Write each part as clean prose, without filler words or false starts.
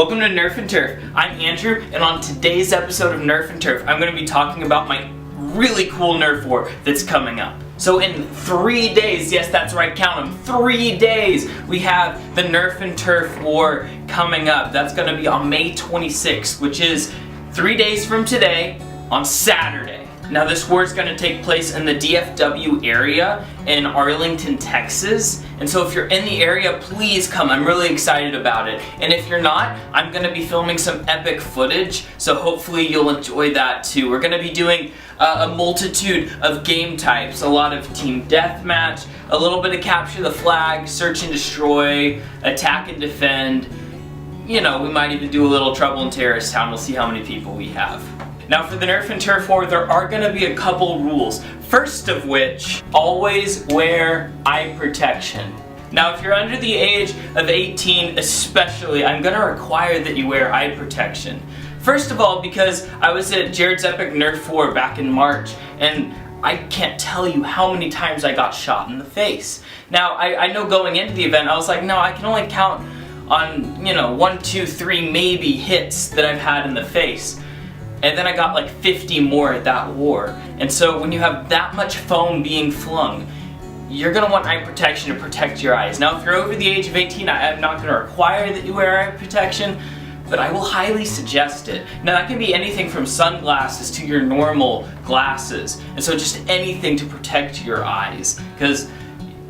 Welcome to Nerf and Turf. I'm Andrew, and on today's episode of Nerf and Turf, I'm going to be talking about my really cool Nerf war that's coming up. So in 3 days, yes, that's right, count them, 3 days, we have the Nerf and Turf War coming up. That's going to be on May 26th, which is 3 days from today on Saturday. Now this war is going to take place in the DFW area in Arlington, Texas. And so if you're in the area, please come. I'm really excited about it. And if you're not, I'm going to be filming some epic footage, so hopefully you'll enjoy that too. We're going to be doing a multitude of game types, a lot of team deathmatch, a little bit of capture the flag, search and destroy, attack and defend. You know, we might even do a little trouble in terrorist town. We'll see how many people we have. Now for the Nerf and Turf War, there are going to be a couple rules. First of which, always wear eye protection. Now if you're under the age of 18 especially, I'm going to require that you wear eye protection. First of all, because I was at Jared's Epic Nerf War back in March, and I can't tell you how many times I got shot in the face. Now I know going into the event, I was like, no, I can only count on, 1, 2, 3 maybe hits that I've had in the face. And then I got like 50 more at that war. And so when you have that much foam being flung, you're going to want eye protection to protect your eyes. Now if you're over the age of 18, I am not going to require that you wear eye protection, but I will highly suggest it. Now that can be anything from sunglasses to your normal glasses. And so just anything to protect your eyes, because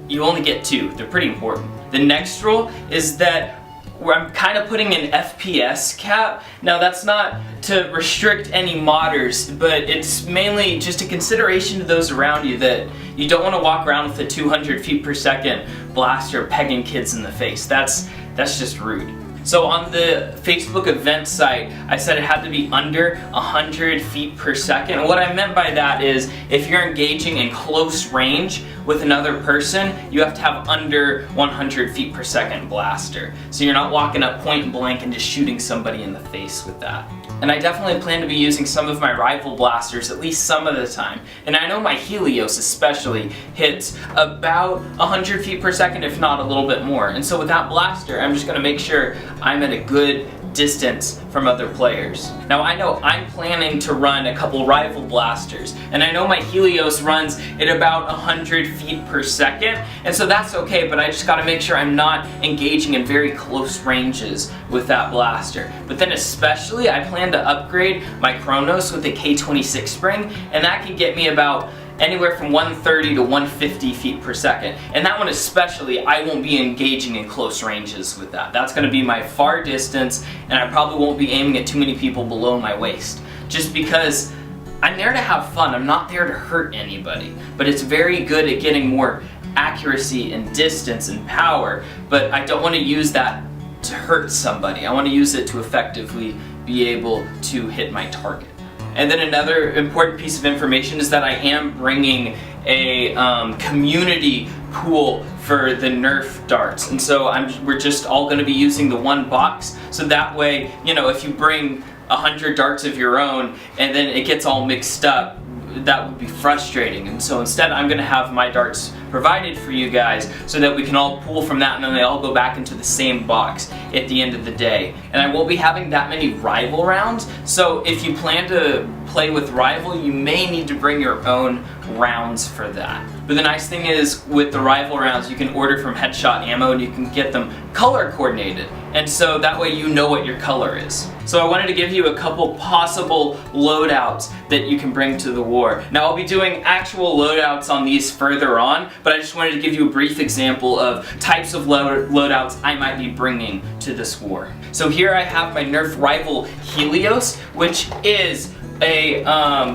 you only get 2. They're pretty important. The next rule is that where I'm kind of putting an FPS cap. Now that's not to restrict any modders, but it's mainly just a consideration to those around you that you don't want to walk around with a 200 feet per second blaster pegging kids in the face. That's just rude. So on the Facebook event site, I said it had to be under 100 feet per second. And what I meant by that is if you're engaging in close range with another person, you have to have under 100 feet per second blaster. So you're not walking up point blank and just shooting somebody in the face with that. And I definitely plan to be using some of my rival blasters at least some of the time. And I know my Helios especially hits about 100 feet per second, if not a little bit more. And so with that blaster, I'm just going to make sure I'm at a good distance from other players. Now I know I'm planning to run a couple rival blasters, and I know my Helios runs at about 100 feet per second, and so that's okay, but I just gotta make sure I'm not engaging in very close ranges with that blaster. But then especially, I plan to upgrade my Chronos with a K26 spring, and that can get me about anywhere from 130 to 150 feet per second. And that one especially, I won't be engaging in close ranges with that. That's going to be my far distance, and I probably won't be aiming at too many people below my waist. Just because I'm there to have fun, I'm not there to hurt anybody. But it's very good at getting more accuracy and distance and power, but I don't want to use that to hurt somebody. I want to use it to effectively be able to hit my target. And then another important piece of information is that I am bringing a community pool for the Nerf darts. And so we're just all going to be using the one box. So that way, if you bring 100 darts of your own and then it gets all mixed up, that would be frustrating. And so instead I'm going to have my darts provided for you guys so that we can all pull from that and then they all go back into the same box at the end of the day. And I won't be having that many rival rounds, so if you plan to play with rival, you may need to bring your own rounds for that. But the nice thing is with the rival rounds, you can order from Headshot Ammo and you can get them color coordinated. And so that way you know what your color is. So I wanted to give you a couple possible loadouts that you can bring to the war. Now I'll be doing actual loadouts on these further on, but I just wanted to give you a brief example of types of loadouts I might be bringing to this war. So here I have my Nerf rival Helios, which is a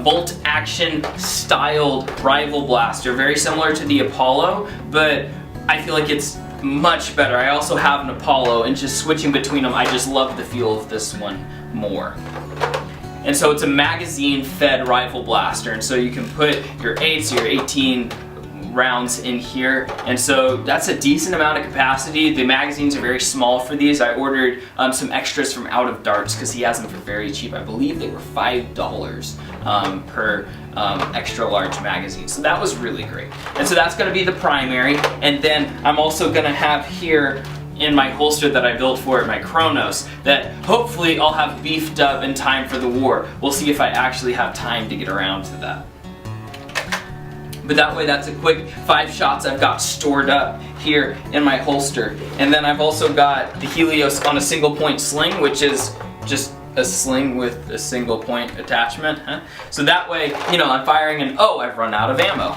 bolt action styled rival blaster, very similar to the Apollo, but I feel like it's much better. I also have an Apollo, and just switching between them, I just love the feel of this one more. And so it's a magazine fed rifle blaster, and so you can put your 8s, your 18 rounds in here, and so that's a decent amount of capacity. The magazines are very small for these. I ordered some extras from Out of Darts because he has them for very cheap. I believe they were $5 per extra large magazine, so that was really great. And so that's going to be the primary, and then I'm also going to have here in my holster that I built for it, my Kronos, that hopefully I'll have beefed up in time for the war. We'll see if I actually have time to get around to that. But that way, that's a quick 5 shots I've got stored up here in my holster. And then I've also got the Helios on a single point sling, which is just a sling with a single point attachment. So that way, you know, I'm firing and oh, I've run out of ammo.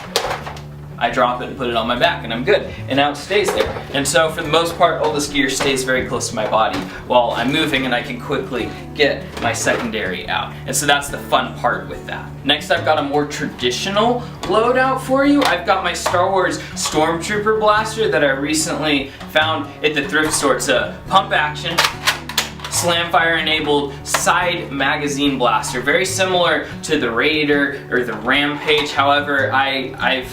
I drop it and put it on my back and I'm good. And now it stays there. And so for the most part, all this gear stays very close to my body while I'm moving, and I can quickly get my secondary out. And so that's the fun part with that. Next, I've got a more traditional loadout for you. I've got my Star Wars Stormtrooper blaster that I recently found at the thrift store. It's a pump action, slamfire enabled side magazine blaster. Very similar to the Raider or the Rampage. However, I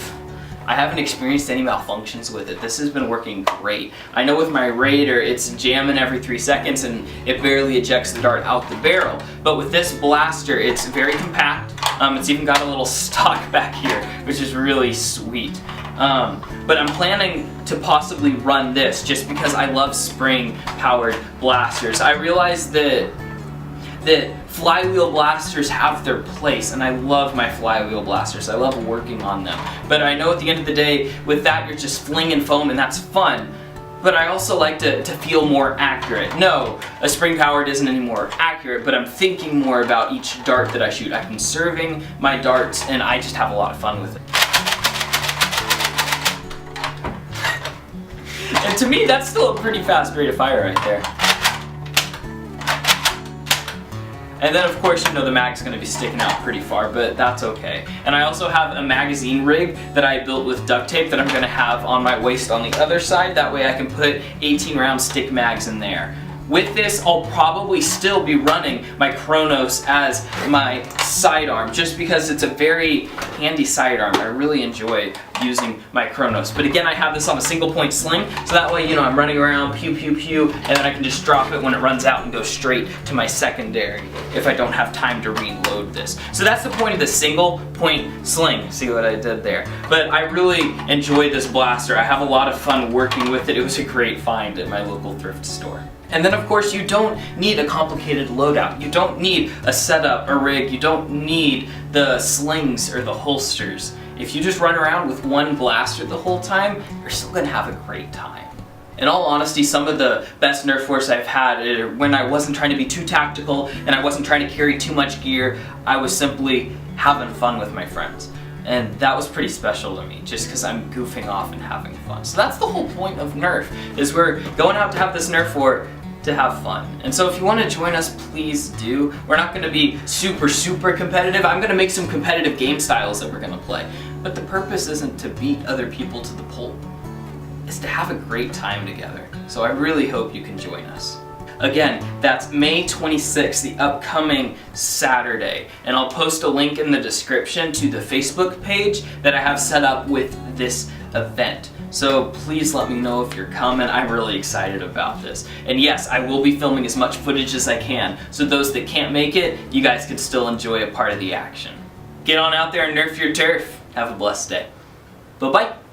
haven't experienced any malfunctions with it. This has been working great. I know with my Raider, it's jamming every 3 seconds and it barely ejects the dart out the barrel. But with this blaster, it's very compact. It's even got a little stock back here, which is really sweet. But I'm planning to possibly run this just because I love spring-powered blasters. I realize that flywheel blasters have their place, and I love my flywheel blasters. I love working on them. But I know at the end of the day, with that you're just flinging foam and that's fun. But I also like to feel more accurate. No, a spring-powered isn't any more accurate, but I'm thinking more about each dart that I shoot. I'm conserving my darts, and I just have a lot of fun with it. And to me, that's still a pretty fast rate of fire right there. And then of course, you know, the mag's gonna be sticking out pretty far, but that's okay. And I also have a magazine rig that I built with duct tape that I'm gonna have on my waist on the other side. That way I can put 18 round stick mags in there. With this, I'll probably still be running my Kronos as my sidearm, just because it's a very handy sidearm. I really enjoy using my Kronos. But again, I have this on a single point sling, so that way, you know, I'm running around, pew, pew, pew, and then I can just drop it when it runs out and go straight to my secondary if I don't have time to reload this. So that's the point of the single point sling. See what I did there? But I really enjoyed this blaster. I have a lot of fun working with it. It was a great find at my local thrift store. And then of course, you don't need a complicated loadout. You don't need a setup, a rig. You don't need the slings or the holsters. If you just run around with one blaster the whole time, you're still gonna have a great time. In all honesty, some of the best Nerf wars I've had are when I wasn't trying to be too tactical and I wasn't trying to carry too much gear. I was simply having fun with my friends. And that was pretty special to me, just because I'm goofing off and having fun. So that's the whole point of Nerf, is we're going out to have this Nerf war to have fun. And so if you want to join us, please do. We're not going to be super competitive. I'm going to make some competitive game styles that we're going to play. But the purpose isn't to beat other people to the pulp. It's to have a great time together. So I really hope you can join us. Again, that's May 26th, the upcoming Saturday. And I'll post a link in the description to the Facebook page that I have set up with this event. So please let me know if you're coming. I'm really excited about this. And yes, I will be filming as much footage as I can, so those that can't make it, you guys can still enjoy a part of the action. Get on out there and nerf your turf. Have a blessed day. Bye-bye.